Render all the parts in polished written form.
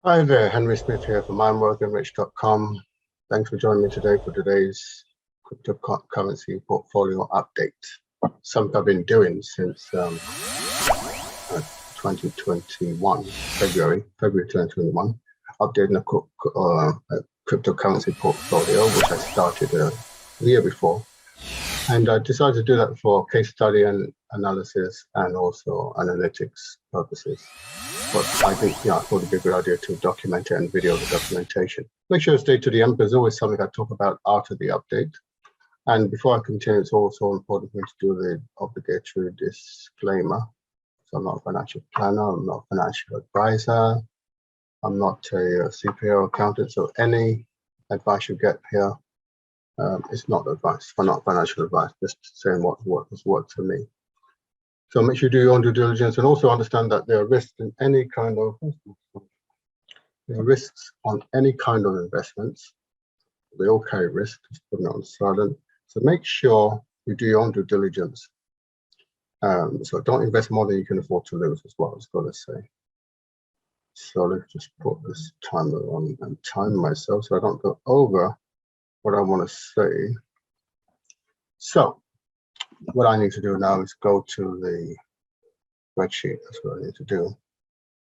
Hi there, Henry Smith here from IamWealthyandRich.com. Thanks for joining me today for today's cryptocurrency portfolio update. Something I've been doing since 2021, February 2021, updating a cryptocurrency portfolio, which I started the year before. And I decided to do that for case study and analysis and also analytics purposes. But I think, I thought it'd be a good idea to document it and video the documentation. Make sure to stay to the end. There's always something I talk about after the update. And before I continue, it's also important for me to do the obligatory disclaimer. So I'm not a financial planner, I'm not a financial advisor, I'm not a CPA or accountant. So any advice you get here, it's not advice, not financial advice, just saying what has worked for me. So make sure you do your own due diligence and also understand that there are risks in any kind of on any kind of investments. They all carry risk, just putting it on silent. So make sure you do your own due diligence. So don't invest more than you can afford to lose, is what I was going to say. So let's just put this timer on and time myself so I don't go over what I want to say. So what I need to do now is go to the spreadsheet. That's what I need to do.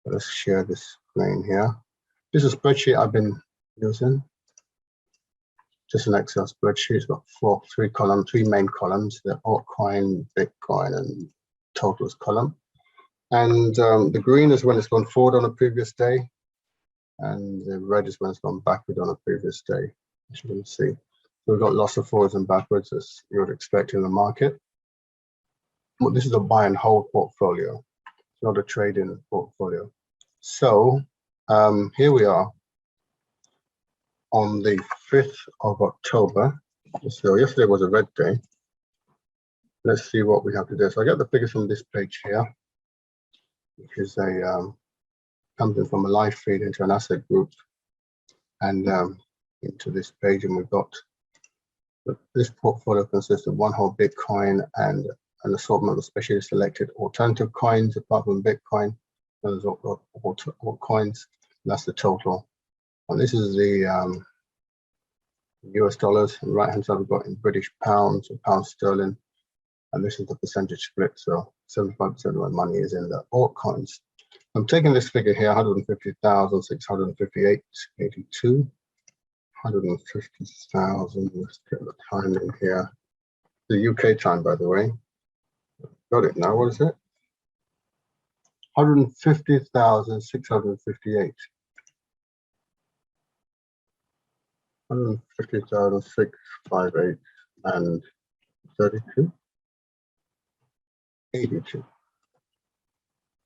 Let's share this screen here. This is a spreadsheet I've been using. Just an Excel spreadsheet. It's got three main columns: the altcoin, Bitcoin, and totals column. And the green is when it's gone forward on a previous day, and the red is when it's gone backward on a previous day, as you can see. So we've got lots of forwards and backwards, as you would expect in the market. Well, this is a buy and hold portfolio. It's not a trade-in portfolio. So here we are on the 5th of October. So yesterday was a red day. Let's see what we have to do. So I got the figures from this page here, which is a something from a live feed into an asset group and into this page, and we've got this portfolio consists of one whole Bitcoin and an assortment of specially selected alternative coins apart from Bitcoin. There's all coins. That's the total. And this is the US dollars. On the right hand side, we've got in British pounds or pound sterling. And this is the percentage split. So 75% of my money is in the altcoins. I'm taking this figure here, 150,658.82. 150,000, let's get the time in here. The UK time, by the way. Got it now, what is it? 150,658. 150,658 and 32. 82.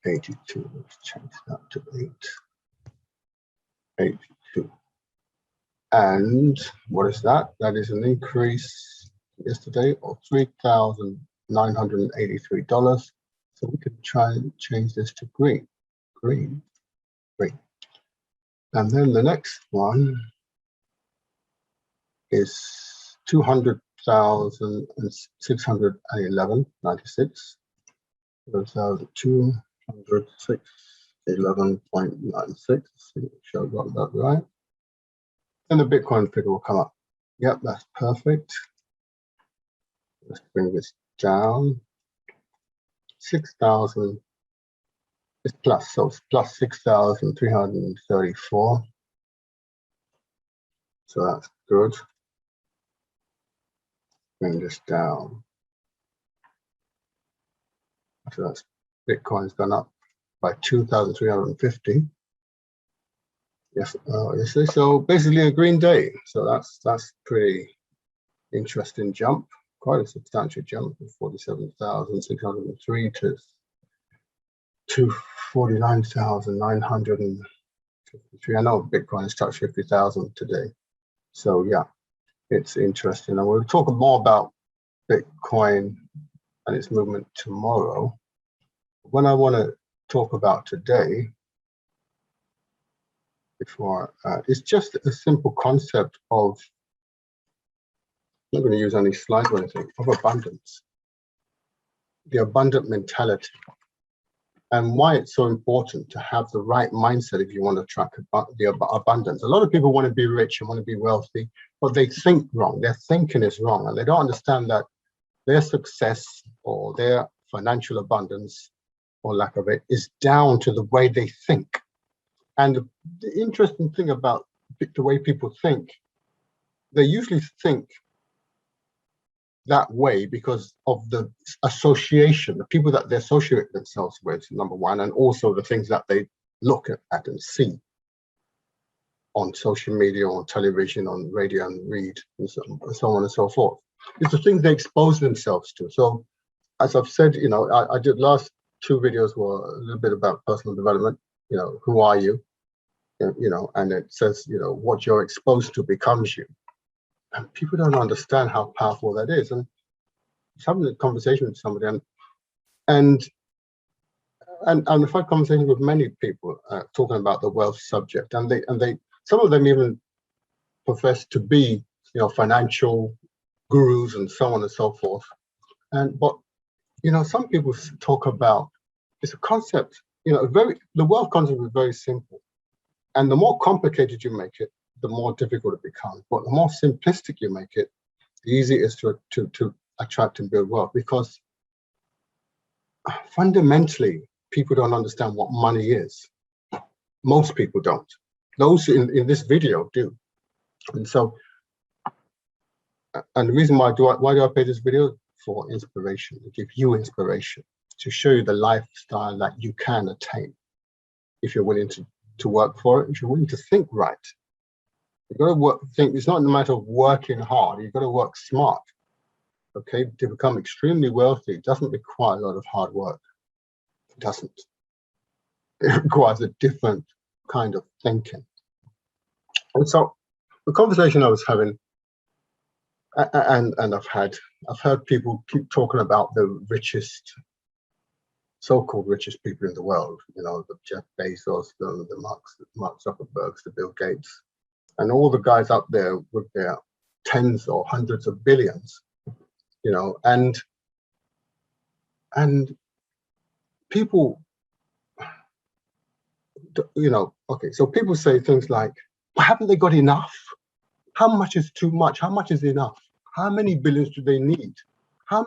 82, let's change that to 8. 82. And what is that? That is an increase yesterday of $3,983. So we could try and change this to green. Green. And then the next one is 200,611.96. So 206.11.96. Make sure I got that right. And the Bitcoin figure will come up. Yep, that's perfect. Let's bring this down. 6,000 is plus, so it's plus 6,334. So that's good. Bring this down. So that's Bitcoin's gone up by 2,350. Yes, so basically a green day. So that's pretty interesting jump, quite a substantial jump from 47,603 to 49,953. I know Bitcoin has touched 50,000 today. So yeah, it's interesting. And we'll talk more about Bitcoin and its movement tomorrow. What I want to talk about today, it's just a simple concept of, I'm not going to use any slides or anything, of abundance. The abundant mentality. and why it's so important to have the right mindset if you want to attract the abundance. A lot of people want to be rich and want to be wealthy, but they think wrong. Their thinking is wrong, and they don't understand that their success or their financial abundance or lack of it is down to the way they think. And the interesting thing about the way people think, they usually think that way because of the association, the people that they associate themselves with, number one, and also the things that they look at and see on social media, on television, on radio, and read, and so on and so forth. It's the things they expose themselves to. So, as I've said, I did last 2 videos were a little bit about personal development. Who are you? And it says, what you're exposed to becomes you. And people don't understand how powerful that is. And I was having a conversation with somebody, and I've had conversations with many people talking about the wealth subject, and they some of them even profess to be financial gurus and so on and so forth. But some people talk about, it's a concept, the wealth concept is very simple, and the more complicated you make it, the more difficult it becomes. But the more simplistic you make it, the easier it is to attract and build wealth, because fundamentally people don't understand what money is. Most people don't. Those in this video do. And so, and the reason why do I pay this video? For inspiration, to give you inspiration, to show you the lifestyle that you can attain if you're willing to work for it, if you're willing to think right. You've got to think. It's not a matter of working hard. You've got to work smart. Okay, to become extremely wealthy, it doesn't require a lot of hard work. It doesn't. It requires a different kind of thinking. And so, the conversation I was having, and I've heard people keep talking about the richest, so-called richest people in the world. The Jeff Bezos, the Mark Zuckerbergs, the Bill Gates, and all the guys out there with their tens or hundreds of billions, and people, okay, so people say things like, well, haven't they got enough? How much is too much? How much is enough? How many billions do they need? How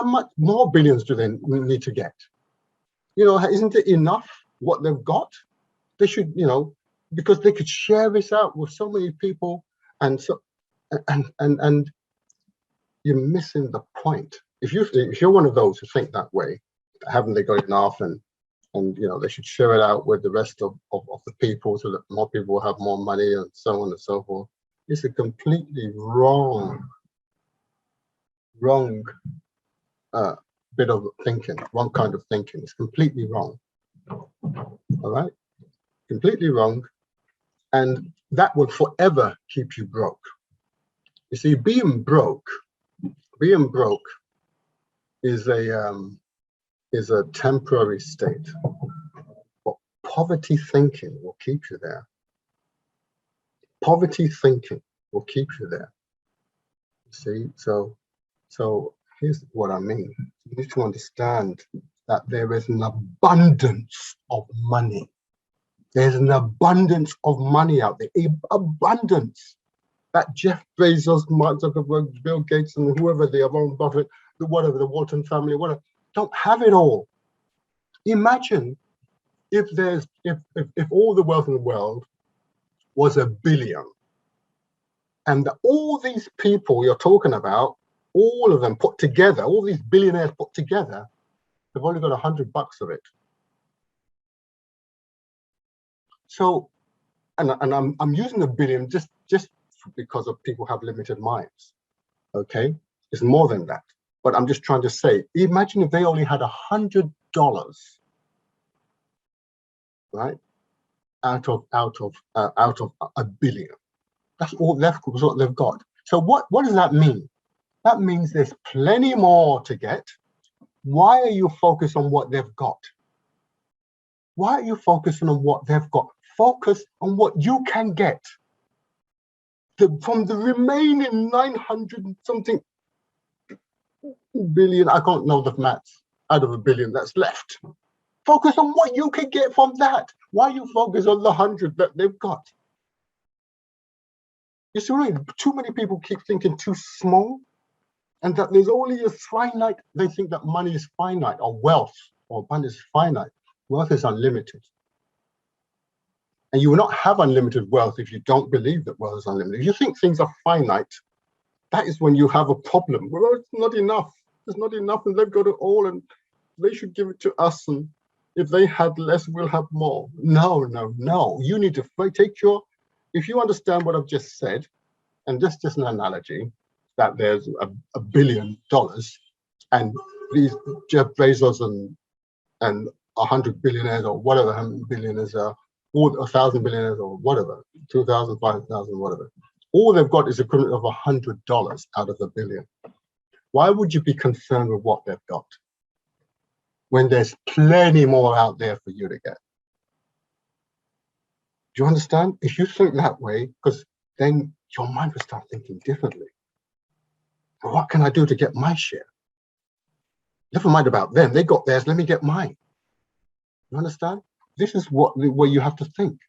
much more billions do they need to get? Isn't it enough what they've got? They should, because they could share this out with so many people, and you're missing the point. If you're one of those who think that way, haven't they got enough, and they should share it out with the rest of the people so that more people will have more money and so on and so forth. It's a completely wrong bit of thinking, wrong kind of thinking. It's completely wrong. All right, completely wrong, and that will forever keep you broke. You see, being broke is a temporary state, but poverty thinking will keep you there. Poverty thinking will keep you there. See, so here's what I mean. You need to understand that there is an abundance of money. There's an abundance of money out there. Abundance. That Jeff Bezos, Mark Zuckerberg, Bill Gates, and whoever they are, Warren Buffett, the Walton family, whatever, don't have it all. Imagine if all the wealth in the world was 1 billion, and all these people you're talking about, all of them put together, all these billionaires put together, they've only got $100 of it. So, and I'm using 1 billion just because of people have limited minds. Okay, it's more than that. But I'm just trying to say, imagine if they only had $100, right, out of 1 billion. That's all what they've got. So what does that mean? That means there's plenty more to get. Why are you focused on what they've got? Why are you focusing on what they've got? Focus on what you can get. From the remaining 900 and something billion, I can't know the maths, out of 1 billion that's left. Focus on what you can get from that. Why you focus on the 100 that they've got? You see, really, too many people keep thinking too small, and that there's only a finite. They think that money is finite, or wealth, or money is finite. Wealth is unlimited. And you will not have unlimited wealth if you don't believe that wealth is unlimited. If you think things are finite, that is when you have a problem. Well, it's not enough. It's not enough, and they've got it all, and they should give it to us. And if they had less, we'll have more. No, no, no. You need to take your, if you understand what I've just said, and this is just an analogy, that there's $1 billion, and these Jeff Bezos and 100 billionaires or whatever, how many billionaires are, or 1,000 billionaires or whatever, 2,000, 5,000, whatever. All they've got is equivalent of $100 out of the billion. Why would you be concerned with what they've got when there's plenty more out there for you to get? Do you understand? If you think that way, because then your mind will start thinking differently. Well, what can I do to get my share? Never mind about them. They got theirs. Let me get mine. You understand? This is where you have to think.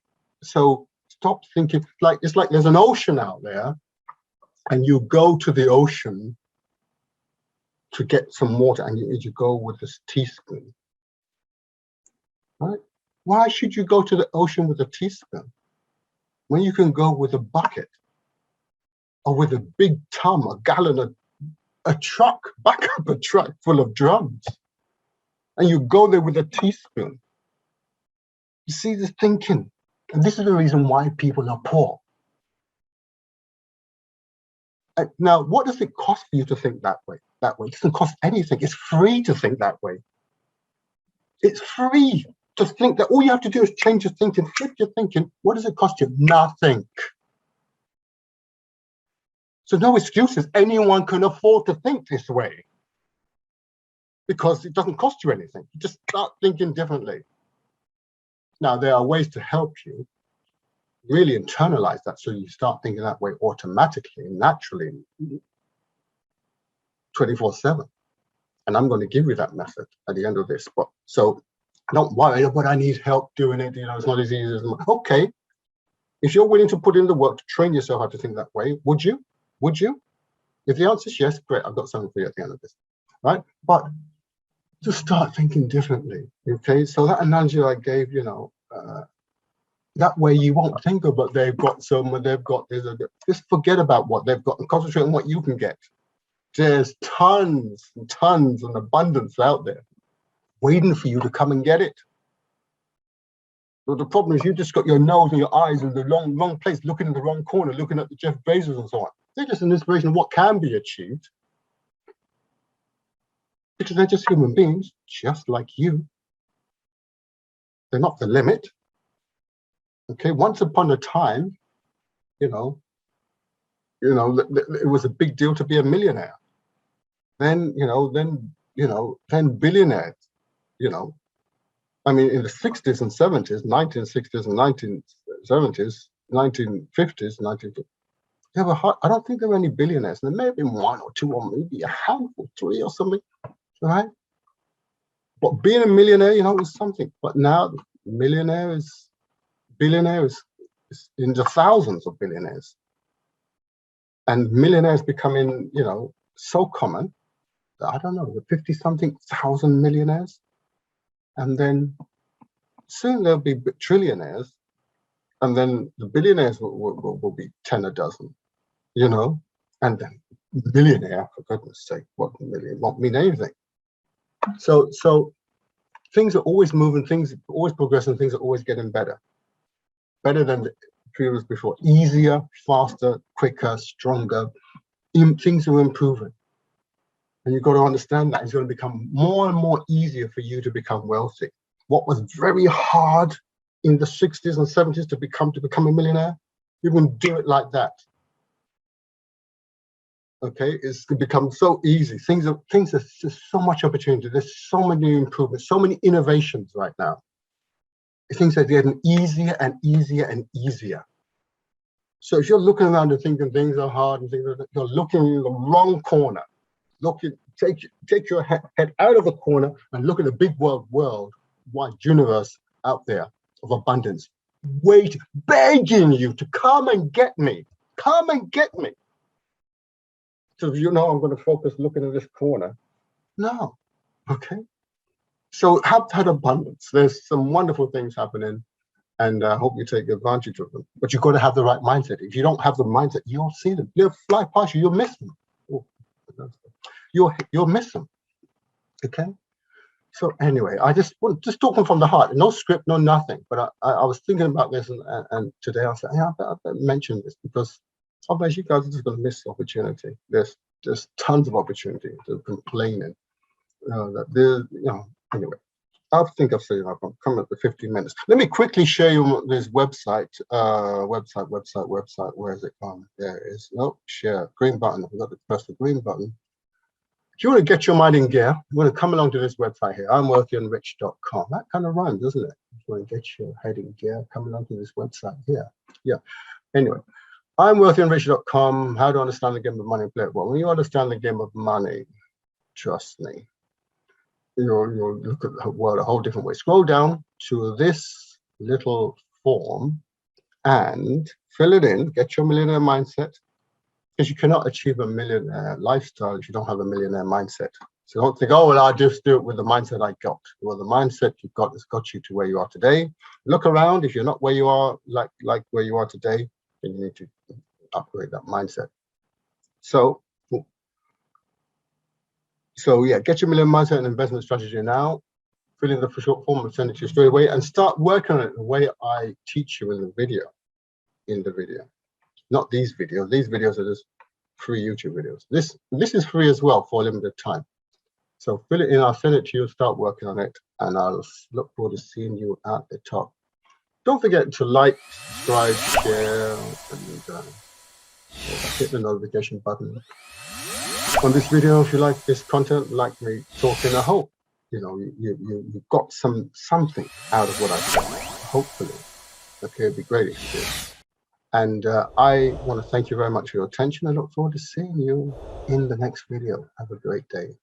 So stop thinking like it's like there's an ocean out there, and you go to the ocean to get some water, and you go with this teaspoon. Right? Why should you go to the ocean with a teaspoon when you can go with a bucket or with a big tub, a gallon, a truck, back up a truck full of drums, and you go there with a teaspoon? You see this thinking, and this is the reason why people are poor. Now, what does it cost for you to think that way? That way, it doesn't cost anything. It's free to think that way. It's free to think that all you have to do is change your thinking, flip your thinking. What does it cost you? Nothing. So no excuses. Anyone can afford to think this way because it doesn't cost you anything. You just start thinking differently. Now, there are ways to help you really internalize that, so you start thinking that way automatically, naturally, 24/7. And I'm going to give you that method at the end of this. But so don't worry, but I need help doing it. You know, it's not as easy as okay. If you're willing to put in the work to train yourself how to think that way, would you? Would you? If the answer is yes, great. I've got something for you at the end of this, right? But to start thinking differently, okay? So that analogy I gave, you know, that way you won't think of what they've got, they've got this. Just forget about what they've got and concentrate on what you can get. There's tons and tons and abundance out there waiting for you to come and get it. But the problem is you just got your nose and your eyes in the wrong place, looking in the wrong corner, looking at the Jeff Bezos and so on. They're just an inspiration of what can be achieved, because they're just human beings, just like you. They're not the limit. Okay, once upon a time, you know, it was a big deal to be a millionaire. Then billionaires, I mean, in the 60s and 70s, 1960s and 1970s, 1950s, 1950s, I don't think there were any billionaires. There may have been one or two, or maybe a handful, 3 or something, right? But being a millionaire, is something. But now, billionaire is in the thousands of billionaires. And millionaires becoming, so common that, I don't know, the 50-something thousand millionaires. And then soon there'll be trillionaires. And then the billionaires will be 10 a dozen, and then millionaire, for goodness sake, what million won't mean anything. So things are always moving, things are always progressing, things are always getting better than the periods before. Easier, faster, quicker, stronger. Things are improving. And you've got to understand that it's going to become more and more easier for you to become wealthy. What was very hard in the 60s and 70s to become a millionaire, you can do it like that. Okay, it's become so easy. Things are there's so much opportunity. There's so many improvements, so many innovations right now. Things are getting easier and easier and easier. So if you're looking around and thinking things are hard and you're looking in the wrong corner. Take your head out of the corner and look at the big world wide universe out there of abundance, begging you to come and get me. Come and get me. So you know I'm going to focus looking at this corner. No. Okay. So have that abundance. There's some wonderful things happening, and I hope you take advantage of them. But you've got to have the right mindset. If you don't have the mindset, you'll see them. They'll fly past you. You'll miss them. Oh, you'll miss them. Okay. So anyway, I just talking from the heart, no script, no nothing. But I was thinking about this, and today I said, yeah, I better mention this, because otherwise you guys are just going to miss the opportunity. There's tons of opportunity. They're complaining that there's, anyway. I think I've said enough. I'm coming up to 15 minutes. Let me quickly show you this website. Website. Where is it gone? There it is. Nope. Share. Green button. I've got to press the green button. If you want to get your mind in gear, you want to come along to this website here. IamWealthyandRich.com. That kind of rhymes, doesn't it? If you want to get your head in gear, come along to this website here. Yeah. Anyway, IamWealthyandRich.com. How to understand the game of money and play it well. When you understand the game of money, trust me, you'll look at the world a whole different way. Scroll down to this little form and fill it in. Get your millionaire mindset, because you cannot achieve a millionaire lifestyle if you don't have a millionaire mindset. So don't think, oh, well, I'll just do it with the mindset I got. Well, the mindset you've got has got you to where you are today. Look around. If you're not where you are, like where you are today, then you need to upgrade that mindset. So yeah, get your millionaire mindset and investment strategy now. Fill in the short form and send it to you straight away, and start working on it the way I teach you in the video. Not these videos. These videos are just free YouTube videos. This is free as well for a limited time. So fill it in. I'll send it to you. Start working on it, and I'll look forward to seeing you at the top. Don't forget to like, subscribe, share, and hit the notification button on this video if you like this content, like me talking. I hope you got something out of what I said. Hopefully, okay, it'd be great if you did. And I want to thank you very much for your attention. I look forward to seeing you in the next video. Have a great day.